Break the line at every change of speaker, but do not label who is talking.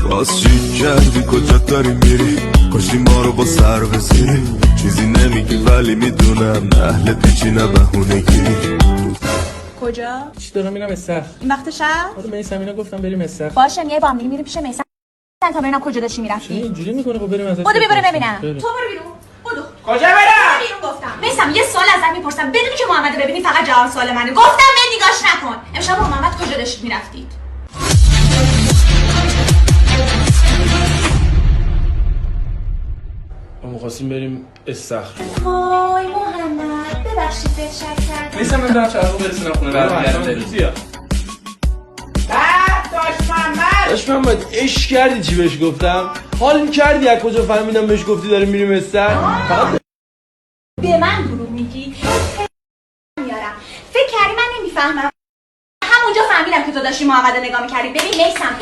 باز چی کردی کجا داری میری کاشی ما رو با سر بزیری چیزی نمیگی ولی میدونم اهل پیچی نه بهونه گیری
کجا؟
چی دارم میرم استخر
این وقت شب؟
آره میسم اینا گفتم بریم استخر
باشه میای با هم دیگه میریم پیش میسم تا ببینم کجا داشتی میرفتی
اینجوری میکنه خب بریم ازش
بودو بیا برو ببینم
بریم.
تو برو بیرون بودو
کجا برم
بیرون گفتم میسم یه سوال ازت میپرسم بدونی که محمد ببینی فقط جواب سوال منه گفتم به نگاش نکن امشب با محمد کجا داشتید میرفتید
ما خواستیم بریم استخر
وای محمد ببخشید بهت شک کردم
میسم من دارم چرا برسونم خونه برمیگردم داش محمد عشق کردی چی بهش گفتم حال کردی از کجا فهمیدم بهش گفتی داریم میریم استخر فقط
به من دروغ میگی میارم فکر کردی من نمیفهمم همونجا فهمیدم که تو داشتی محمد نگاه میکردی ببین میسم